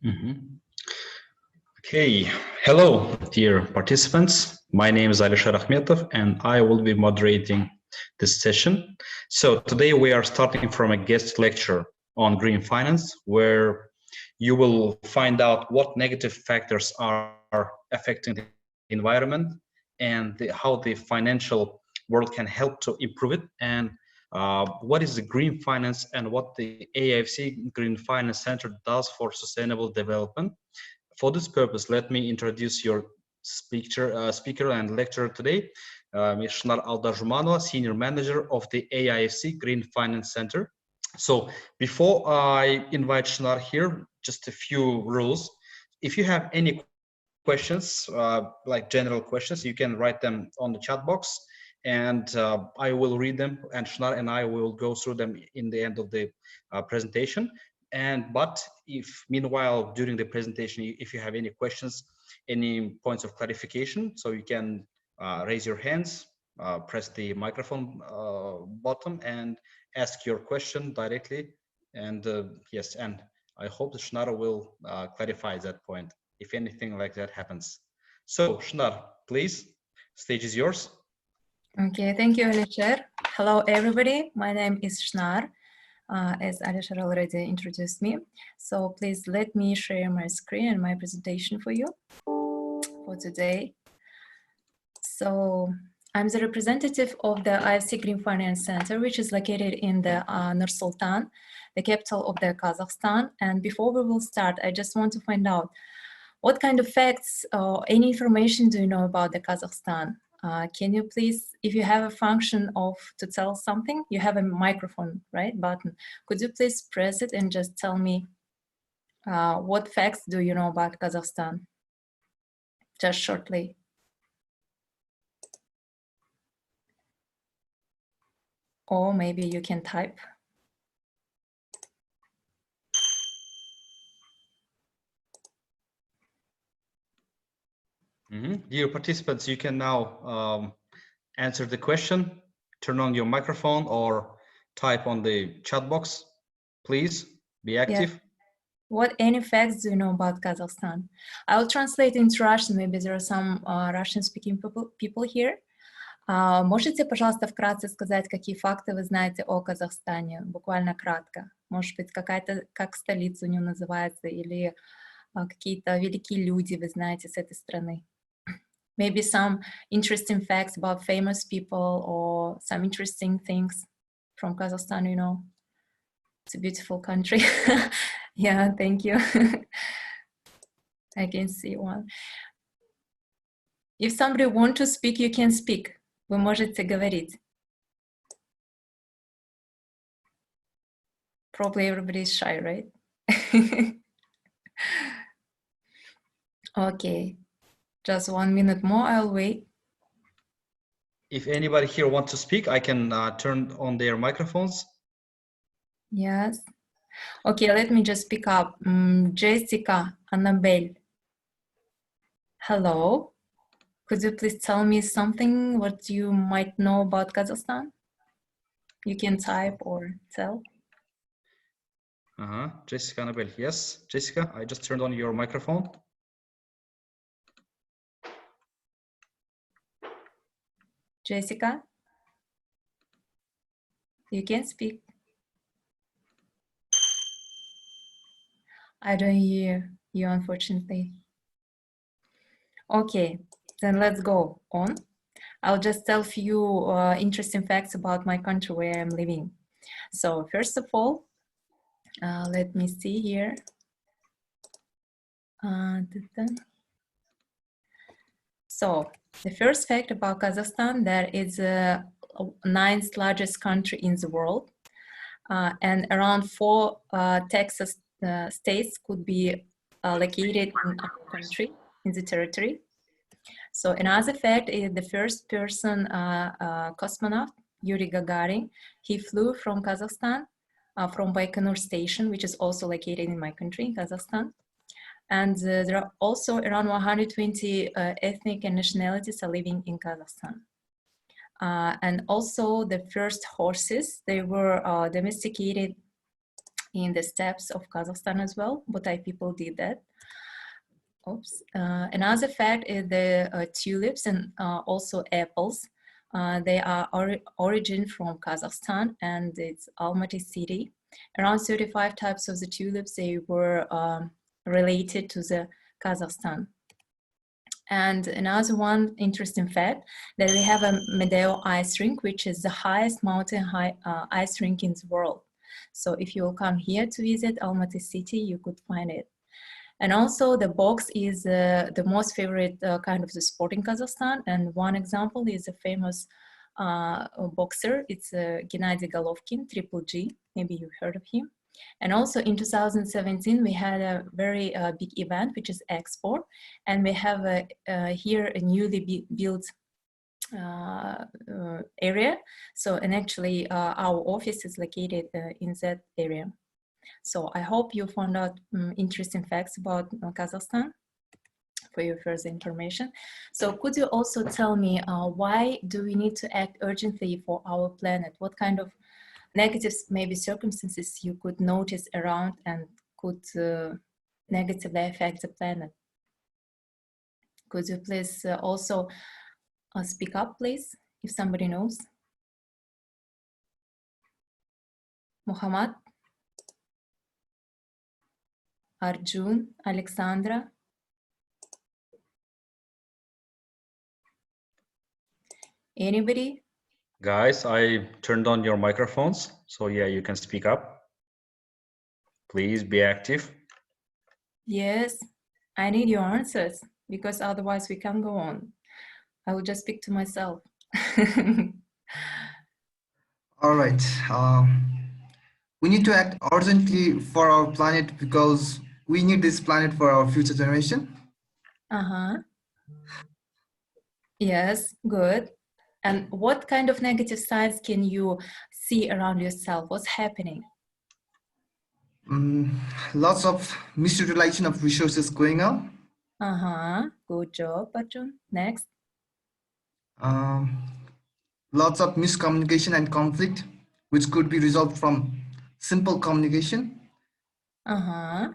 Mhm. Okay, hello, dear participants. My name is Aldazhumanova, and I will be moderating this session. So today we are starting from a guest lecture on green finance, where you will find out what negative factors are affecting the environment and how the financial world can help to improve it, and what is the green finance and what the AIFC Green Finance Centre does for sustainable development. For this purpose, let me introduce your speaker and lecturer today, Ms. Shynar Aldazhumanova, Senior Manager of the AIFC Green Finance Centre. So before I invite Shynar here, just a few rules. If you have any questions, like general questions, you can write them on the chat box, and I will read them, and Shynar and I will go through them in the end of the presentation. But if meanwhile during the presentation, if you have any questions, any points of clarification, so you can raise your hands, press the microphone button, and ask your question directly. And yes, and I hope that Shynar will clarify that point if anything like that happens. So Shynar, please, stage is yours. Okay, thank you, Alisher. Hello, everybody. My name is Shynar, as Alisher already introduced me. So please let me share my screen and my presentation for you for today. So I'm the representative of the AIFC Green Finance Centre, which is located in the Nur-Sultan, the capital of the Kazakhstan. And before we will start, I just want to find out what kind of facts or any information do you know about the Kazakhstan? Can you please, if you have a function of to tell something, you have a microphone, right, button. Could you please press it and just tell me what facts do you know about Kazakhstan? Just shortly. Or maybe you can type. Dear participants, you can now answer the question, turn on your microphone or type on the chat box. Please be active. Yeah. What any facts do you know about Kazakhstan? I'll translate into Russian. Maybe there are some Russian-speaking people here. Можете, пожалуйста, вкратце сказать, какие факты вы знаете о Казахстане? Буквально кратко. Может быть, какая-то, как столица у него называется, или какие-то великие люди вы знаете с этой страны. Maybe some interesting facts about famous people or some interesting things from Kazakhstan, you know. It's a beautiful country. Yeah, thank you. I can see one. If somebody wants to speak, you can speak. Вы можете говорить. Probably everybody is shy, right? Okay, just 1 minute more, I'll wait. If anybody here wants to speak, I can turn on their microphones. Yes. Okay, let me just pick up. Jessica, Annabelle. Hello. Could you please tell me something what you might know about Kazakhstan? You can type or tell. Jessica, Annabelle. Yes, Jessica, I just turned on your microphone. Jessica, you can speak. I don't hear you, unfortunately. Okay, then let's go on. I'll just tell a few interesting facts about my country where I'm living. So first of all, let me see here. So the first fact about Kazakhstan, that it's the 9th largest country in the world, and around 4 Texas states could be located in our country, in the territory. So another fact is the first person cosmonaut, Yuri Gagarin, he flew from Kazakhstan, from Baikonur Station, which is also located in my country, Kazakhstan. And there are also around 120 ethnic and nationalities are living in Kazakhstan. And also the first horses, they were domesticated in the steppes of Kazakhstan as well. Butai people did that. Oops. Another fact is the tulips and also apples. They are origin from Kazakhstan, and it's Almaty city. Around 35 types of the tulips, they were related to the Kazakhstan. And another one interesting fact, that we have a Medeo ice rink, which is the highest mountain ice rink in the world. So if you will come here to visit Almaty city, you could find it. And also the box is the most favorite kind of the sport in Kazakhstan. And one example is a famous boxer. It's Gennady Golovkin, Triple G. Maybe you've heard of him. And also in 2017, we had a very big event, which is Expo. And we have here a newly built area. So, and actually our office is located in that area. So I hope you found out interesting facts about Kazakhstan for your further information. So could you also tell me why do we need to act urgently for our planet? What kind of negative maybe circumstances you could notice around and could negatively affect the planet? Could you please also speak up, please, if somebody knows? Muhammad? Arjun, Alexandra. Anybody? Guys, I turned on your microphones, so yeah, you can speak up. Please be active. Yes, I need your answers because otherwise we can't go on. I will just speak to myself. All right. We need to act urgently for our planet because we need this planet for our future generation. Uh-huh. Yes, good. And what kind of negative sides can you see around yourself? What's happening? Lots of misutilization of resources going on. Uh-huh. Good job, Arjun. Next. Lots of miscommunication and conflict, which could be resolved from simple communication. Uh-huh.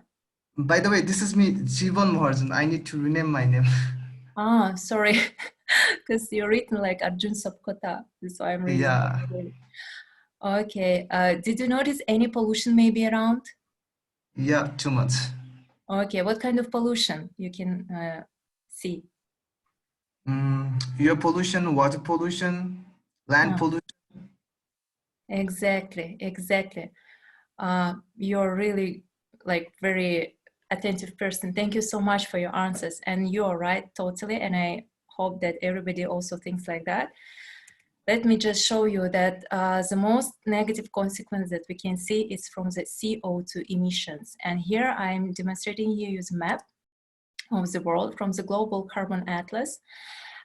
By the way, this is me, Jivan Maharjan. I need to rename my name. Ah, sorry, because you're written like Arjun Sapkota, so I'm reading. Yeah. Okay. Did you notice any pollution maybe around? Yeah, too much. Okay. What kind of pollution you can see? Air pollution, water pollution, land pollution. Exactly. Exactly. You're really like very attentive person. Thank you so much for your answers. And you're right, totally. And I hope that everybody also thinks like that. Let me just show you that the most negative consequence that we can see is from the CO2 emissions. And here I'm demonstrating you use a map of the world from the Global Carbon Atlas.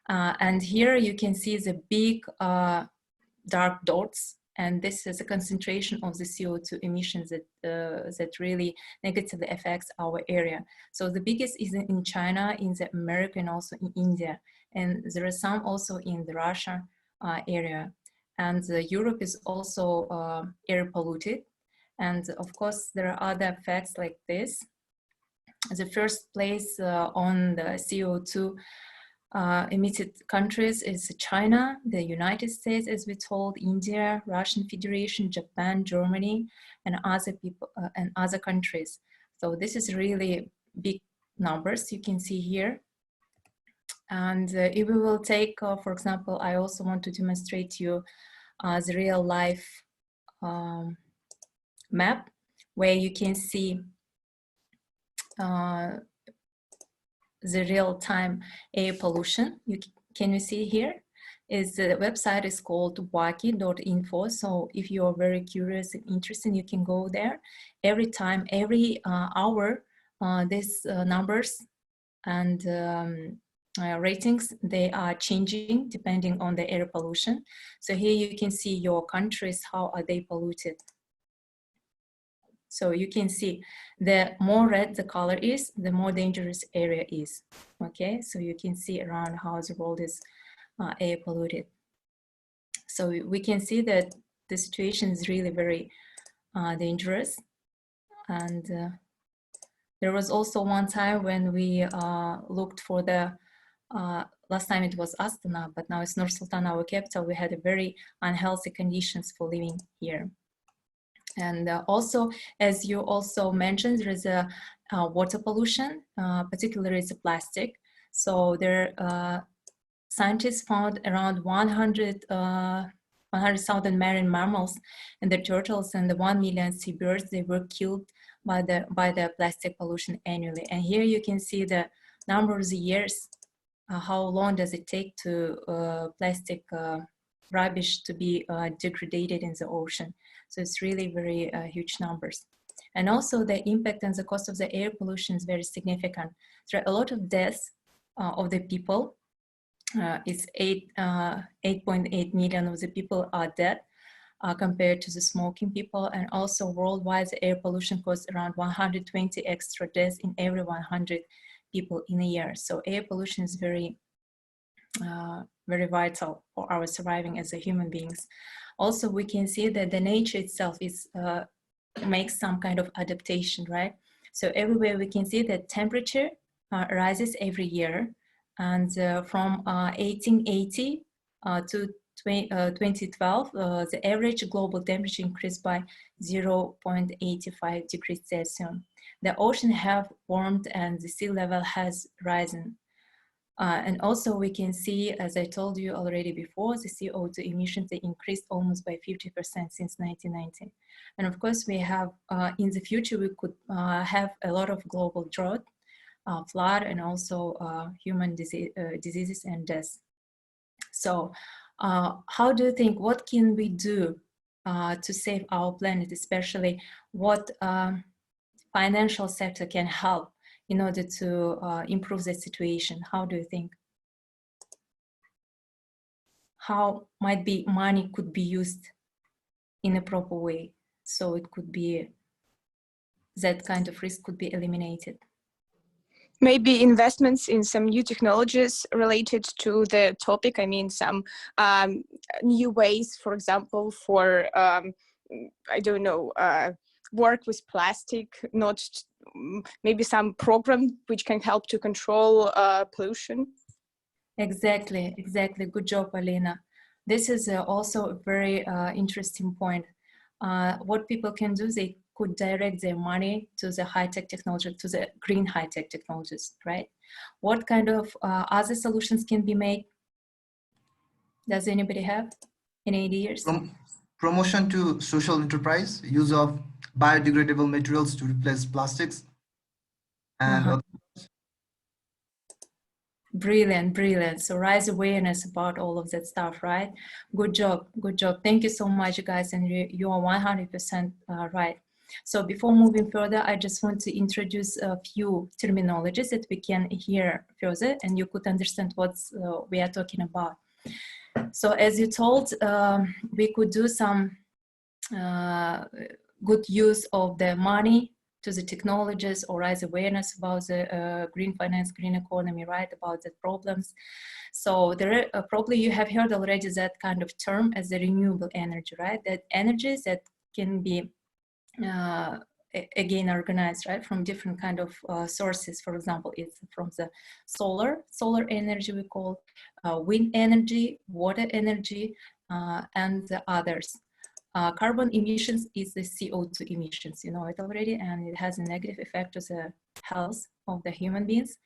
And here you can see the big dark dots. And this is a concentration of the CO2 emissions that really negatively affects our area. So the biggest is in China, in the America, and also in India. And there are some also in the Russia area. And Europe is also air polluted. And of course, there are other facts like this. The first place on the CO2 emitted countries is China, the United States, as we told, India, Russian Federation, Japan, Germany, and other people and other countries. So this is really big numbers you can see here. And if we will take, for example, I also want to demonstrate you the real life map where you can see the real-time air pollution. Can you see here? The website is called waki.info. So if you are very curious and interested, you can go there. Every time, every hour, these numbers and ratings, they are changing depending on the air pollution. So here you can see your countries, how are they polluted. So you can see the more red the color is, the more dangerous area is. Okay, so you can see around how the world is air polluted. So we can see that the situation is really very dangerous. And there was also one time when we looked for the, last time it was Astana, but now it's Nur Sultan, our capital. We had a very unhealthy conditions for living here. And also, as you also mentioned, there is a water pollution, particularly it's a plastic. So there, scientists found around 100,000 marine mammals and the turtles and the 1 million seabirds, they were killed by the plastic pollution annually. And here you can see the number of years, how long does it take to plastic rubbish to be degraded in the ocean. So it's really very huge numbers. And also the impact and the cost of the air pollution is very significant. There are a lot of deaths of the people. It's 8.8 million of the people are dead compared to the smoking people. And also worldwide, the air pollution causes around 120 extra deaths in every 100 people in a year. So air pollution is very, very vital for our surviving as a human beings. Also, we can see that the nature itself is makes some kind of adaptation, right? So everywhere we can see that temperature rises every year. And from 1880 to 2012, the average global temperature increased by 0.85 degrees Celsius. The ocean have warmed and the sea level has risen. And also we can see, as I told you already before, the CO2 emissions, they increased almost by 50% since 1990. And of course we have, in the future, we could have a lot of global drought, flood, and also human diseases and deaths. So how do you think, what can we do to save our planet, especially what financial sector can help in order to improve the situation? How do you think? How might be money could be used in a proper way, so it could be, that kind of risk could be eliminated? Maybe investments in some new technologies related to the topic. I mean, some new ways, for example, for, I don't know, work with plastic, not maybe some program which can help to control pollution. Exactly. Good job, Alina. This is also a very interesting point. What people can do, they could direct their money to the high-tech technology, to the green high-tech technologies, right? What kind of other solutions can be made? Does anybody have any ideas? Promotion to social enterprise, use of biodegradable materials to replace plastics, and Brilliant. So raise awareness about all of that stuff, right? Good job. Thank you so much, guys. And you are 100% right. So before moving further, I just want to introduce a few terminologies that we can hear further and you could understand what we are talking about. So as you told, we could do some good use of the money to the technologies or raise awareness about the green finance, green economy, right, about the problems. So there are, probably you have heard already that kind of term as the renewable energy, right? That energies that can be again organized, right, from different kind of sources. For example, it's from the solar energy, we call wind energy, water energy, and the others. Carbon emissions is the CO2 emissions, you know it already, and it has a negative effect to the health of the human beings.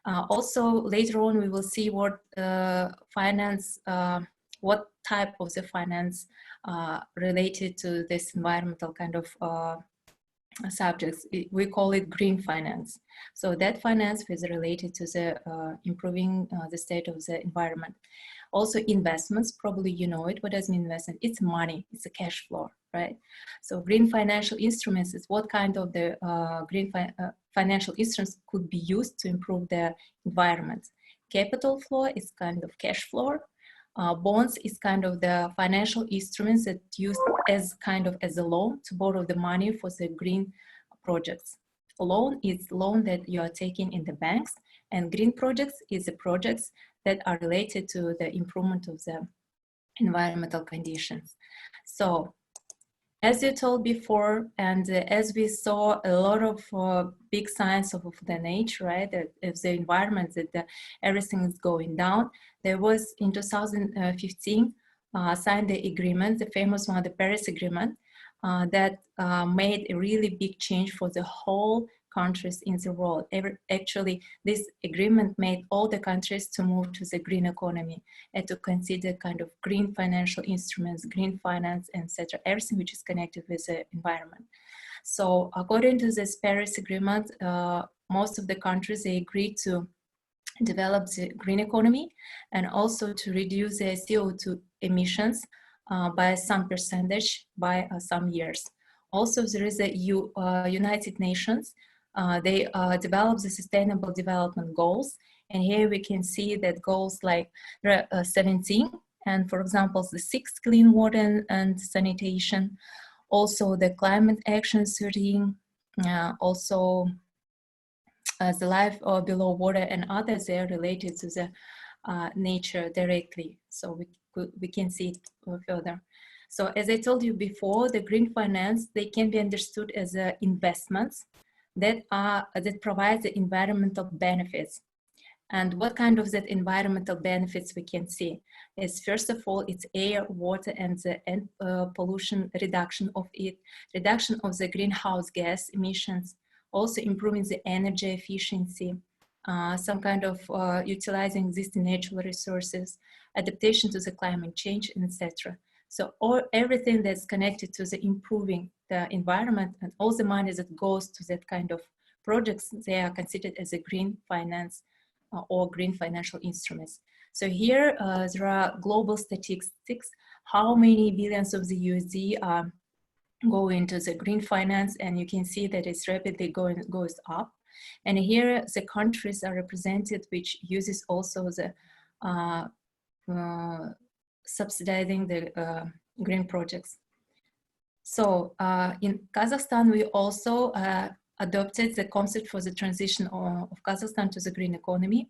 Also, later on, we will see what finance, what type of the finance related to this environmental kind of subjects. We call it green finance. So that finance is related to the improving the state of the environment. Also investments, probably you know it. What does mean investment? It's money, it's a cash flow, right? So green financial instruments is what kind of the green financial instruments could be used to improve the environment. Capital flow is kind of cash flow. Bonds is kind of the financial instruments that used as kind of as a loan to borrow the money for the green projects. A loan is loan that you are taking in the banks, and green projects is the projects that are related to the improvement of the environmental conditions. So, As you told before, and as we saw a lot of big signs of the nature, right, that if the environment, that everything is going down, there was in 2015 signed the agreement, the famous one, the Paris Agreement, that made a really big change for the whole countries in the world. Actually, this agreement made all the countries to move to the green economy and to consider kind of green financial instruments, green finance, etc., everything which is connected with the environment. So according to this Paris Agreement, most of the countries, they agreed to develop the green economy and also to reduce the CO2 emissions by some percentage by some years. Also, there is a United Nations. They develop the Sustainable Development Goals. And here we can see that goals like 17, and for example, the 6th, clean water and sanitation, also the climate action 13, also the life below water and others, they are related to the nature directly. So we can see it further. So as I told you before, the green finance, they can be understood as investments that provide the environmental benefits. And what kind of that environmental benefits we can see is, first of all, it's air, water, and the pollution reduction of it, reduction of the greenhouse gas emissions, also improving the energy efficiency, some kind of utilizing existing natural resources, adaptation to the climate change, etc. So everything that's connected to the improving the environment and all the money that goes to that kind of projects, they are considered as a green finance or green financial instruments. So here there are global statistics, how many billions of the USD go into the green finance, and you can see that it's rapidly goes up. And here the countries are represented, which uses also the subsidizing the green projects. So in Kazakhstan, we also adopted the concept for the transition of Kazakhstan to the green economy.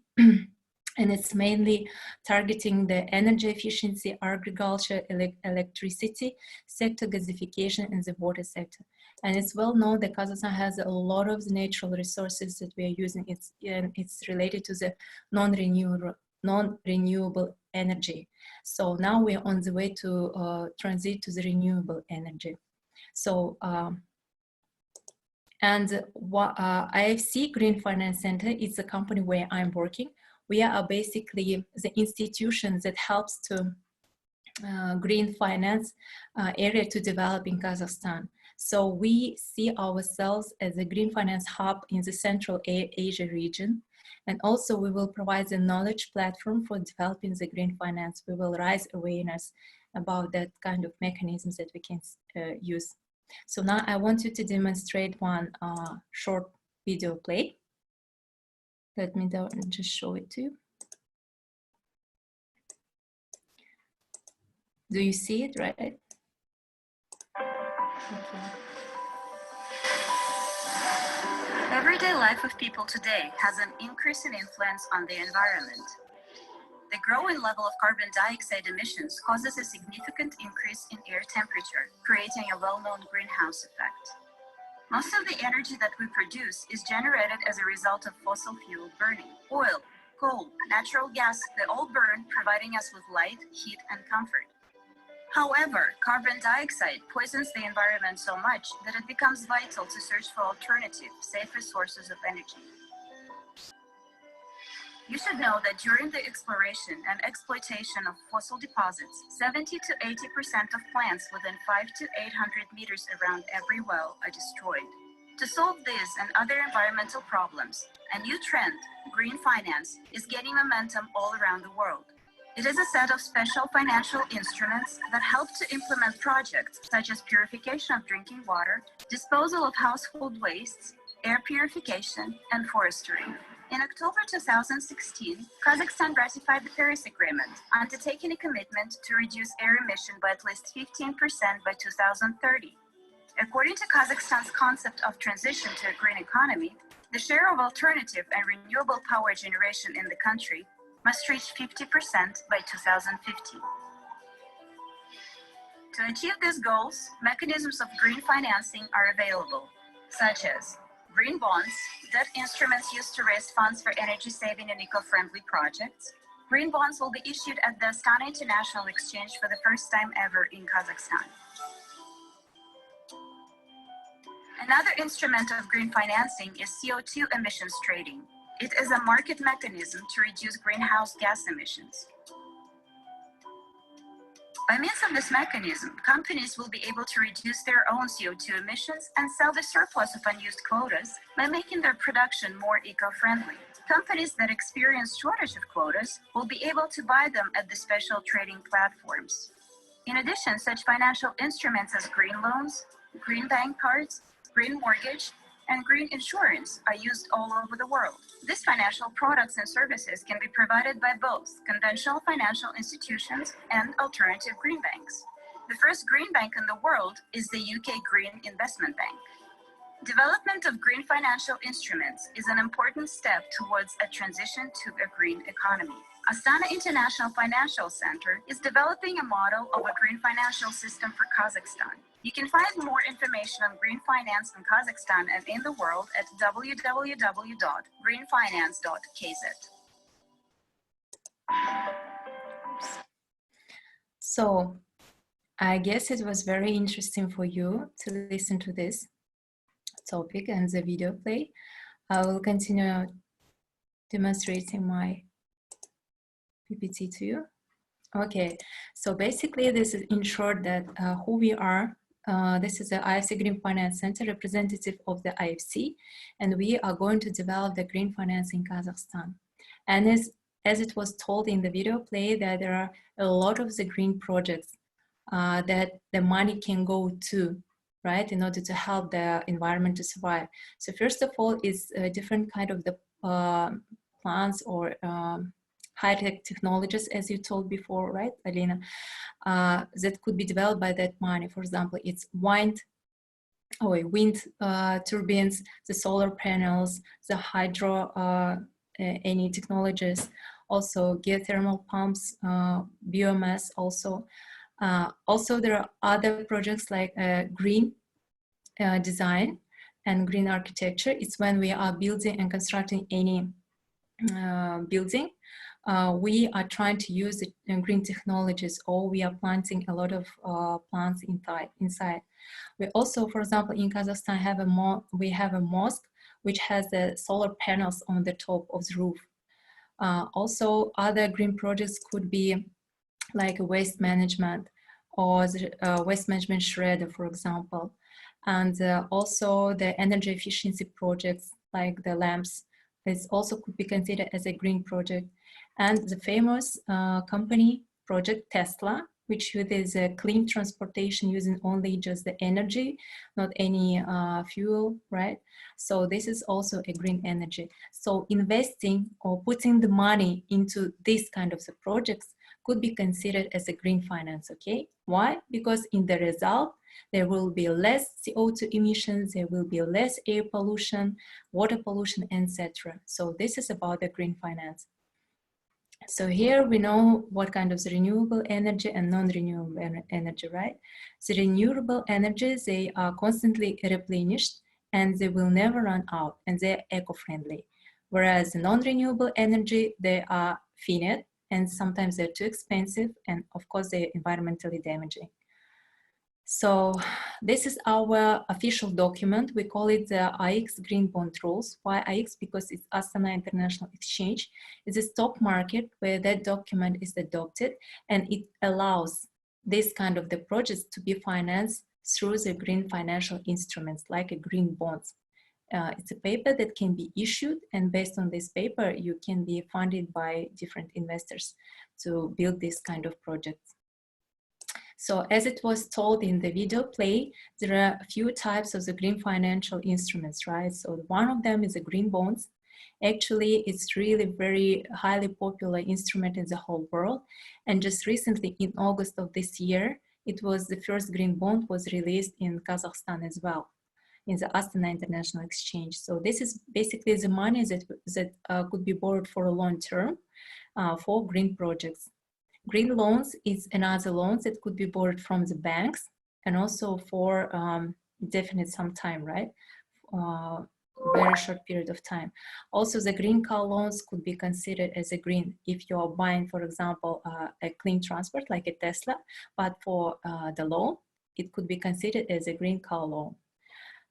And it's mainly targeting the energy efficiency, agriculture, electricity sector, gasification, and the water sector. And it's well known that Kazakhstan has a lot of the natural resources that we are using. It's related to the non-renewable energy. So now we're on the way to transit to the renewable energy. So, AIFC Green Finance Centre is the company where I'm working. We are basically the institution that helps to green finance area to develop in Kazakhstan. So we see ourselves as a green finance hub in the Central Asia region. And also we will provide the knowledge platform for developing the green finance. We will raise awareness about that kind of mechanisms that we can use. So now I want you to demonstrate one short video play. Let me just show it to you. Do you see it, right? Okay. Everyday life of people today has an increasing influence on the environment. The growing level of carbon dioxide emissions causes a significant increase in air temperature, creating a well-known greenhouse effect. Most of the energy that we produce is generated as a result of fossil fuel burning. Oil, coal, natural gas, they all burn, providing us with light, heat, and comfort. However, carbon dioxide poisons the environment so much that it becomes vital to search for alternative, safer sources of energy. You should know that during the exploration and exploitation of fossil deposits, 70 to 80% of plants within 500 to 800 meters around every well are destroyed. To solve this and other environmental problems, a new trend, green finance, is gaining momentum all around the world. It is a set of special financial instruments that help to implement projects such as purification of drinking water, disposal of household wastes, air purification, and forestry. In October 2016, Kazakhstan ratified the Paris Agreement, undertaking a commitment to reduce air emission by at least 15% by 2030. According to Kazakhstan's concept of transition to a green economy, the share of alternative and renewable power generation in the country must reach 50% by 2050. To achieve these goals, mechanisms of green financing are available, such as green bonds, debt instruments used to raise funds for energy-saving and eco-friendly projects. Green bonds will be issued at the Astana International Exchange for the first time ever in Kazakhstan. Another instrument of green financing is CO2 emissions trading. It is a market mechanism to reduce greenhouse gas emissions. By means of this mechanism, companies will be able to reduce their own CO2 emissions and sell the surplus of unused quotas by making their production more eco-friendly. Companies that experience shortage of quotas will be able to buy them at the special trading platforms. In addition, such financial instruments as green loans, green bank cards, green mortgage, and green insurance are used all over the world. These financial products and services can be provided by both conventional financial institutions and alternative green banks. The first green bank in the world is the UK Green Investment Bank. Development of green financial instruments is an important step towards a transition to a green economy. Astana International Financial Center is developing a model of a green financial system for Kazakhstan. You can find more information on green finance in Kazakhstan and in the world at www.greenfinance.kz. So I guess it was very interesting for you to listen to this topic and the video play. I will continue demonstrating my PPT to you. Okay, so basically this is in short that who we are. This is the AIFC Green Finance Centre, representative of the AIFC, and we are going to develop the green finance in Kazakhstan. And as it was told in the video play, that there are a lot of the green projects that the money can go to, right, in order to help the environment to survive. So first of all, is a different kind of the plants or high-tech technologies, as you told before, right, Alina, that could be developed by that money. For example, it's wind turbines, the solar panels, the hydro, any technologies, also geothermal pumps, biomass also. Also, there are other projects like green design and green architecture. It's when we are building and constructing any building. We are trying to use the green technologies, or we are planting a lot of plants inside. We also, for example, in Kazakhstan we have a mosque which has the solar panels on the top of the roof. Also, other green projects could be like waste management or the waste management shredder, for example. And also the energy efficiency projects like the lamps. This also could be considered as a green project. And the famous company project Tesla, which uses clean transportation using only just the energy, not any fuel, right? So this is also a green energy. So investing or putting the money into this kind of the projects could be considered as a green finance, okay? Why? Because in the result, there will be less CO2 emissions, there will be less air pollution, water pollution, etc. So this is about the green finance. So here we know what kind of renewable energy and non-renewable energy, right? The renewable energies, they are constantly replenished and they will never run out and they're eco-friendly. Whereas the non-renewable energy, they are finite and sometimes they're too expensive and of course they're environmentally damaging. So this is our official document. We call it the AIX Green Bond Rules. Why AIX? Because it's Astana International Exchange. It's a stock market where that document is adopted and it allows this kind of the projects to be financed through the green financial instruments like a green bonds. It's a paper that can be issued and based on this paper, you can be funded by different investors to build this kind of projects. So as it was told in the video play, there are a few types of the green financial instruments, right? So one of them is the green bonds. Actually, it's really very highly popular instrument in the whole world. And just recently in August of this year, it was the first green bond was released in Kazakhstan as well, in the Astana International Exchange. So this is basically the money that could be borrowed for a long term for green projects. Green loans is another loans that could be borrowed from the banks and also for definite some time, right? Very short period of time. Also, the green car loans could be considered as a green if you are buying, for example, a clean transport like a Tesla, but for the loan, it could be considered as a green car loan.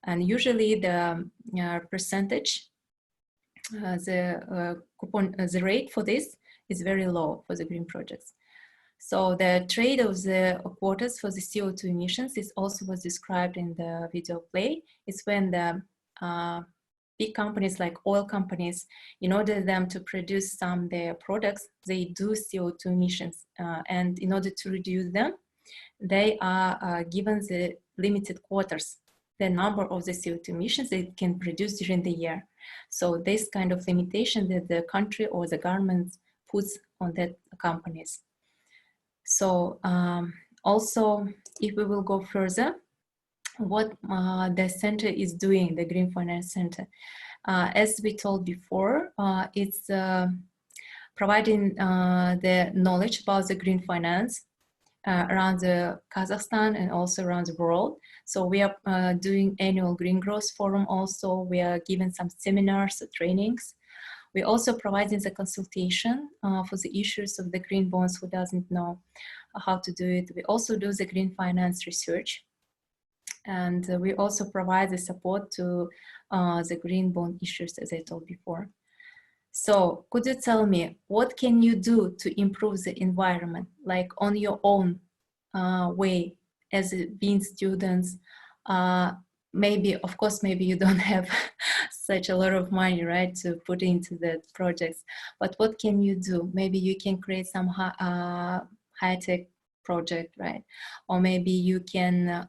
And usually the percentage, the rate for this is very low for the green projects. So the trade of the quotas for the CO2 emissions is also was described in the video play. It's when the big companies like oil companies, in order them to produce some their products, they do CO2 emissions. And in order to reduce them, they are given the limited quotas, the number of the CO2 emissions they can produce during the year. So this kind of limitation that the country or the government puts on that companies. So also, if we will go further, what the center is doing, the Green Finance Center, as we told before, it's providing the knowledge about the green finance around the Kazakhstan and also around the world. So we are doing annual Green Growth Forum also. We are giving some seminars, trainings. We're also providing the consultation for the issues of the green bonds who doesn't know how to do it. We also do the green finance research. And we also provide the support to the green bond issues, as I told before. So could you tell me, what can you do to improve the environment, like on your own way as being students? Maybe, of course, maybe you don't have such a lot of money, right, to put into the projects, but what can you do? Maybe you can create some high-tech project, right? Or maybe you can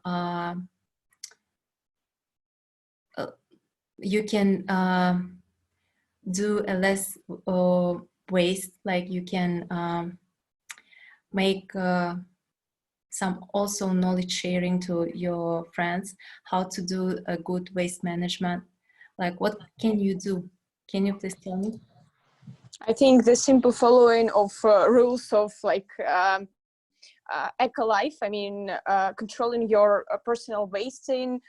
do a less waste, like you can make some also knowledge sharing to your friends, how to do a good waste management. Like, what can you do? Can you please tell me? I think the simple following of rules of like eco-life, I mean, controlling your personal wasting,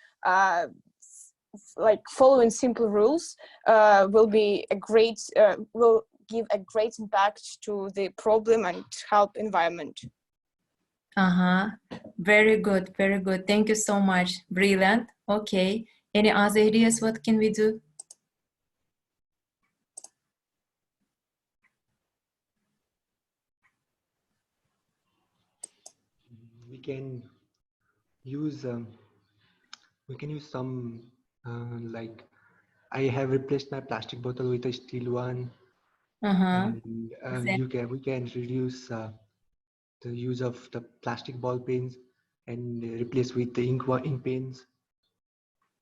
like following simple rules will be a great, will give a great impact to the problem and help environment. Very good, very good. Thank you so much. Brilliant. Okay. Any other ideas? What can we do? We can use some like I have replaced my plastic bottle with a steel one, and we can reduce the use of the plastic ball pens and replace with the ink pens.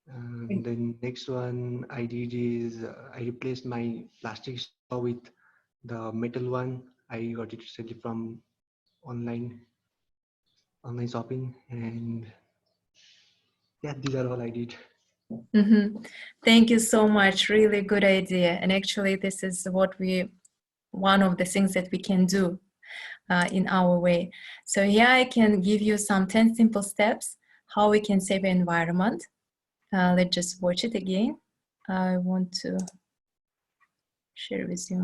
The next one I did is I replaced my plastic straw with the metal one. I got it recently from online shopping, and yeah, these are all I did. Thank you so much. Really good idea. And actually, this is one of the things that we can do in our way. So here I can give you some 10 simple steps how we can save the environment. Let's just watch it again. I want to share with you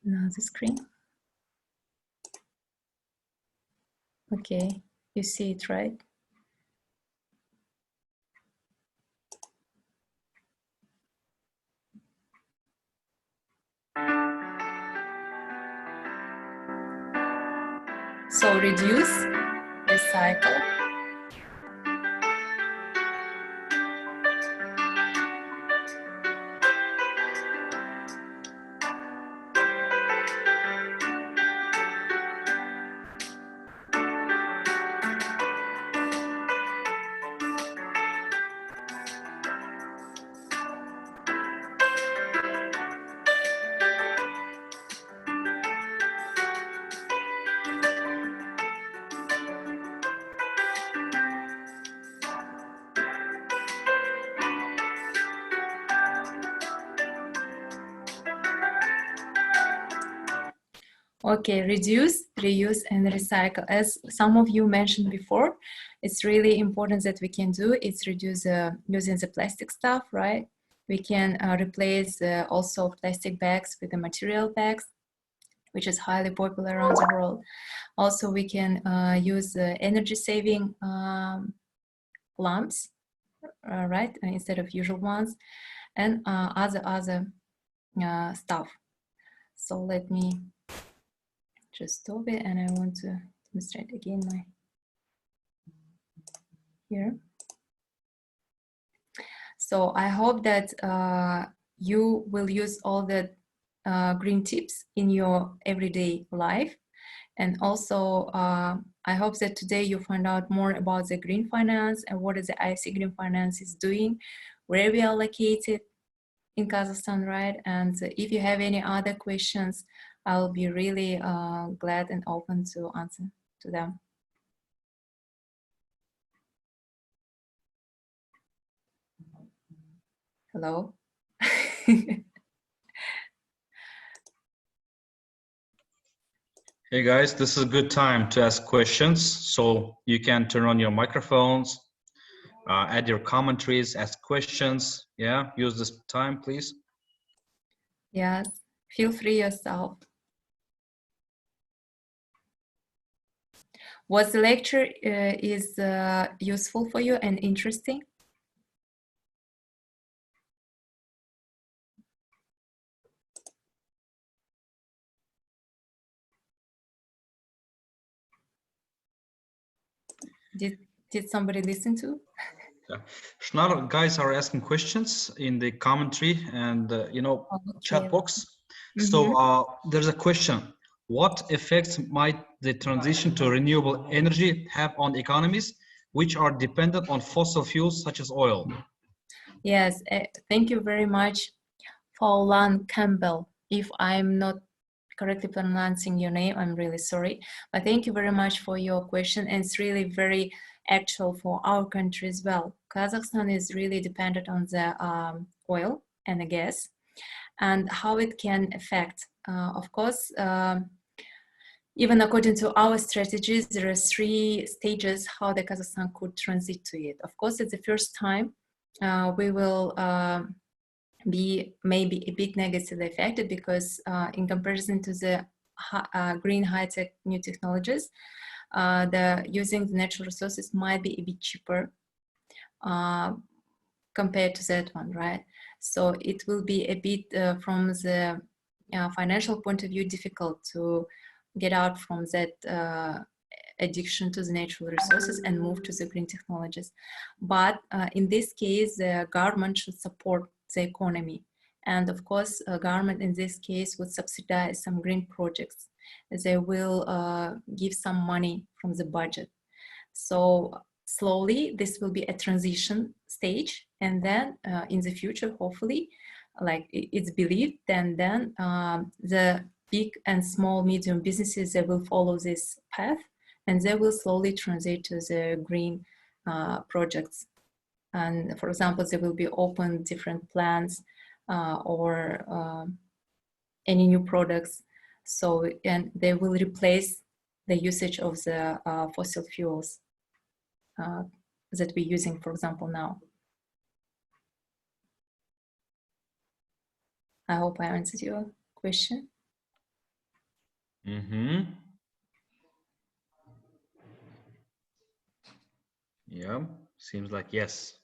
the screen. Okay, you see it, right? So reduce, recycle. Okay, reduce, reuse, and recycle. As some of you mentioned before, it's really important that we can do. It's reduce using the plastic stuff, right? We can replace also plastic bags with the material bags, which is highly popular around the world. Also, we can use energy-saving lamps, right, instead of usual ones, and other stuff. So let me just stop it, and I want to demonstrate again my here. So I hope that you will use all the green tips in your everyday life. And also, I hope that today you find out more about the green finance and what is the AIFC Green Finance is doing, where we are located in Kazakhstan, right? And if you have any other questions, I'll be really glad and open to answer to them. Hello? Hey guys, this is a good time to ask questions. So you can turn on your microphones, add your commentaries, ask questions. Yeah, use this time, please. Yes, feel free yourself. Was the lecture is useful for you and interesting? Did somebody listen to? Yeah. Shynar, guys are asking questions in the commentary and chat box. So there's a question: what effects might the transition to renewable energy have on economies which are dependent on fossil fuels such as oil? Yes, thank you very much, Faulan Campbell. If I'm not correctly pronouncing your name, I'm really sorry. But thank you very much for your question. And it's really very actual for our country as well. Kazakhstan is really dependent on the oil and the gas, and how it can affect. Of course, even according to our strategies, there are 3 stages how the Kazakhstan could transit to it. Of course, it's the first time we will be maybe a bit negatively affected because in comparison to the green high-tech new technologies, using the natural resources might be a bit cheaper compared to that one, right? So it will be a bit from the financial point of view difficult to get out from that addiction to the natural resources and move to the green technologies. But in this case, the government should support the economy. And of course, government in this case would subsidize some green projects. They will give some money from the budget. So slowly, this will be a transition stage. And then in the future, hopefully, like it's believed, then the big and small medium businesses, they will follow this path and they will slowly transit to the green projects. And for example, there will be open different plants or any new products. So, and they will replace the usage of the fossil fuels that we're using, for example, now. I hope I answered your question. Yeah, seems like yes.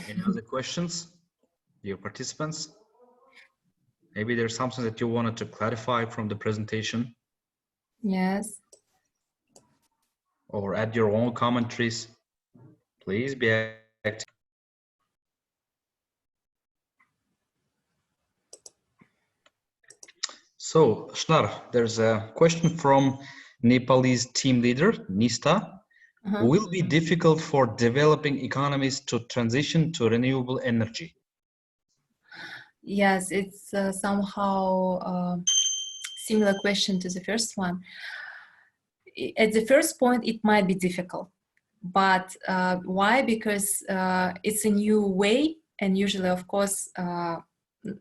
Any other questions, dear participants? Maybe there's something that you wanted to clarify from the presentation. Yes. Or add your own commentaries. Please be active. So, Shynar, there's a question from Nepalese team leader, Nista. Will it be difficult for developing economies to transition to renewable energy? Yes, it's somehow similar question to the first one. At the first point, it might be difficult. But why? Because it's a new way, and usually, of course,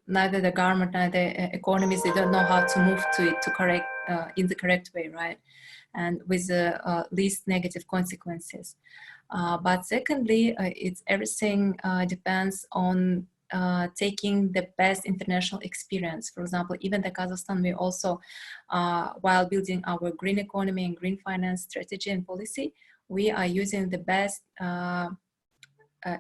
neither the government, neither economies, they don't know how to move to it to correct in the correct way, right? And with the least negative consequences. But secondly, it's everything depends on taking the best international experience. For example, even the Kazakhstan, we also, while building our green economy and green finance strategy and policy, we are using the best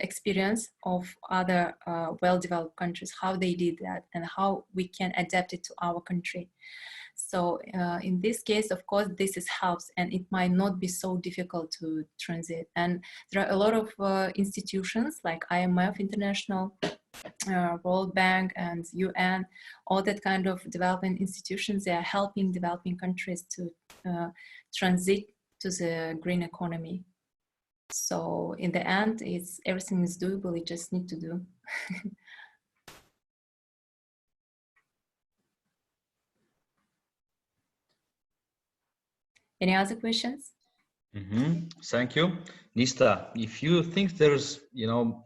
experience of other well-developed countries, how they did that and how we can adapt it to our country. So in this case, of course, this is helps, and it might not be so difficult to transit. And there are a lot of institutions like IMF International, World Bank and UN, all that kind of development institutions, they are helping developing countries to transit to the green economy. So in the end, it's everything is doable, you just need to do. Any other questions? Thank you. Nista, if you think there's,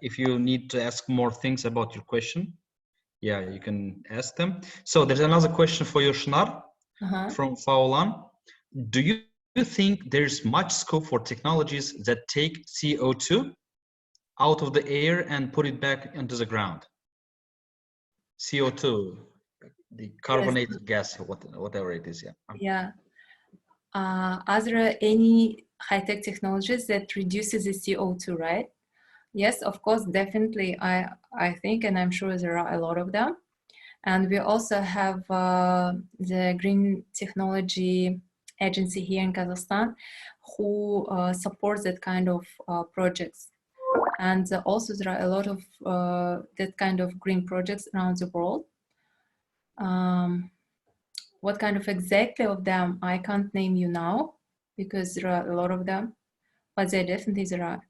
if you need to ask more things about your question, yeah, you can ask them. So there's another question for you, Shynar, from Faulan. Do you think there's much scope for technologies that take CO2 out of the air and put it back into the ground? CO2, the carbonated gas, whatever it is, yeah. Yeah. Are there any high-tech technologies that reduces the CO2, right? Yes, of course, definitely. I think, and I'm sure there are a lot of them. And we also have the Green Technology Agency here in Kazakhstan who supports that kind of projects. And also there are a lot of that kind of green projects around the world. What kind of exactly of them, I can't name you now because there are a lot of them, but there definitely there are.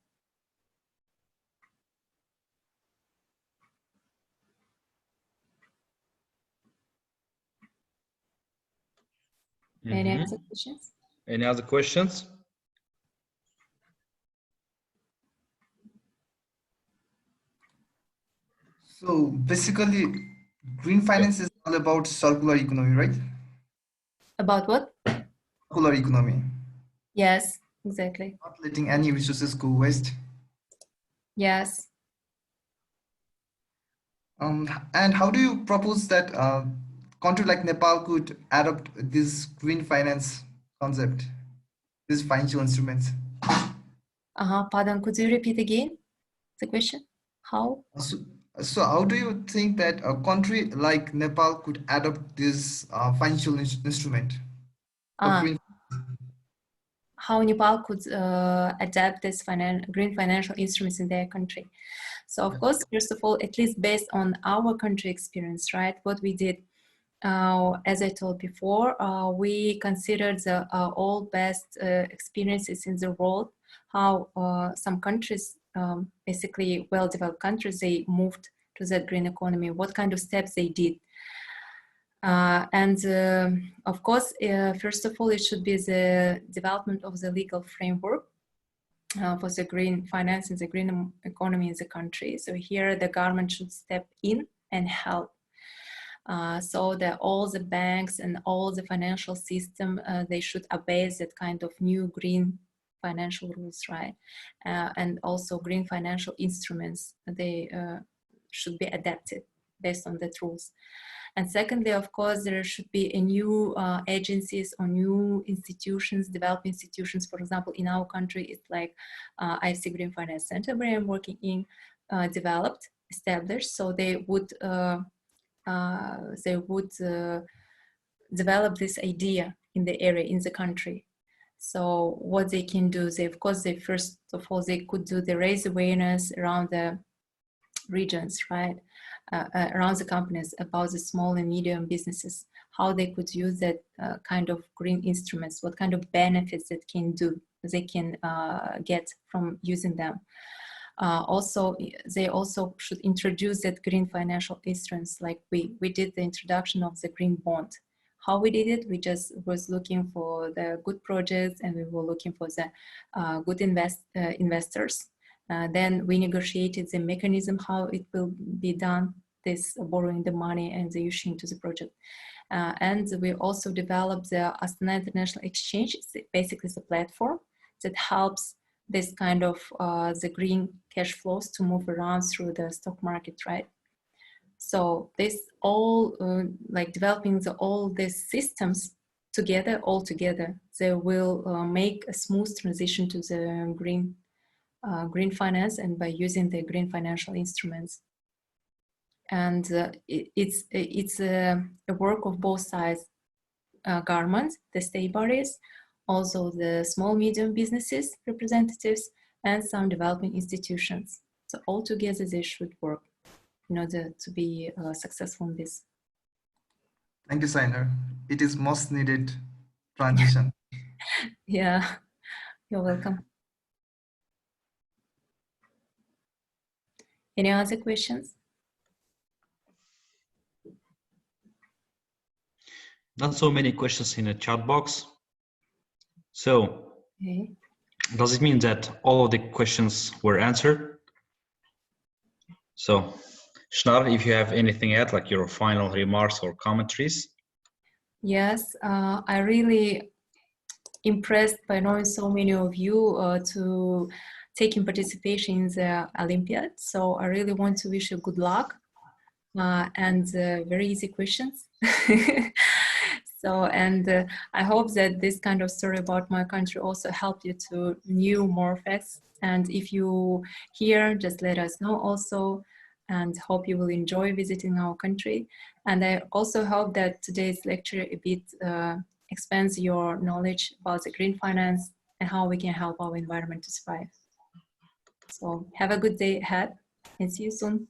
Any other questions? Any other questions? So basically, green finance is all about circular economy, right? About what? Circular economy. Yes, exactly. Not letting any resources go waste. Yes. And how do you propose that country like Nepal could adopt this green finance concept, these financial instruments? Pardon, could you repeat again the question? How? So how do you think that a country like Nepal could adopt this financial instrument for green? How Nepal could adapt this green financial instruments in their country. So of course, first of all, at least based on our country experience, right? What we did, as I told before, we considered the all best experiences in the world, how some countries, basically well-developed countries, they moved to that green economy, what kind of steps they did. Of course, first of all, it should be the development of the legal framework for the green finance and the green economy in the country. So here the government should step in and help. So that all the banks and all the financial system, they should obey that kind of new green financial rules, right? And also green financial instruments, they should be adapted based on that rules. And secondly, of course, there should be a new agencies or new institutions, developed institutions. For example, in our country, it's like AIFC Green Finance Centre, where I'm working in, developed, established. So they would develop this idea in the area, in the country. So what they can do, of course, first of all, they could do the raise awareness around the regions, right? Around the companies about the small and medium businesses, how they could use that kind of green instruments, what kind of benefits they can get from using them. Also, they also should introduce that green financial instruments, like we did the introduction of the green bond. How we did it, we just was looking for the good projects and we were looking for the good investors. Then we negotiated the mechanism, how it will be done. this borrowing the money and the issue into the project. And we also developed the Astana International Exchange. It's basically the platform that helps this kind of the green cash flows to move around through the stock market, right? So this all like developing all these systems together, all together, they will make a smooth transition to the green finance, and by using the green financial instruments. And it's a work of both sides, governments, the state bodies, also the small medium businesses representatives, and some developing institutions. So all together they should work in order to be successful in this. Thank you, Shynar. It is most needed transition. Yeah, you're welcome. Any other questions? Not so many questions in the chat box. So, Okay. does it mean that all of the questions were answered? So, Shynar, if you have anything to add, like your final remarks or commentaries. Yes, I really impressed by knowing so many of you to taking participation in the Olympiad. So I really want to wish you good luck and very easy questions. So, and I hope that this kind of story about my country also helped you to know more facts. And if you hear, just let us know also, and hope you will enjoy visiting our country. And I also hope that today's lecture a bit expands your knowledge about the green finance and how we can help our environment to survive. So have a good day ahead and see you soon.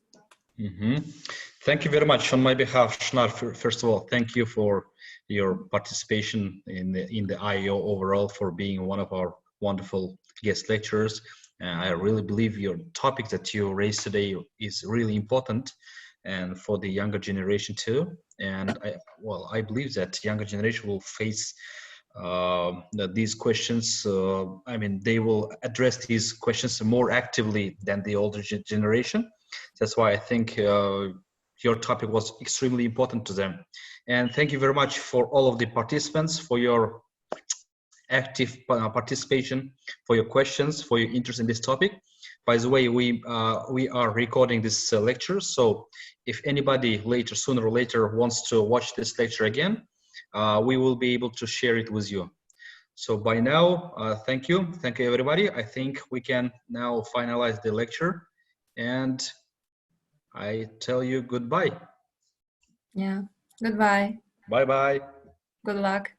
Thank you very much on my behalf, Shynar. First of all, thank you for your participation in the IEO overall, for being one of our wonderful guest lecturers. I really believe your topic that you raised today is really important, and for the younger generation too. And I believe that younger generation will face these questions. I mean, they will address these questions more actively than the older generation. That's why I think your topic was extremely important to them. And thank you very much for all of the participants for your active participation, for your questions, for your interest in this topic. By the way, we are recording this lecture, so if anybody sooner or later wants to watch this lecture again, we will be able to share it with you. So by now, thank you everybody. I think we can now finalize the lecture, and I tell you goodbye. Yeah, goodbye. Bye-bye. Good luck.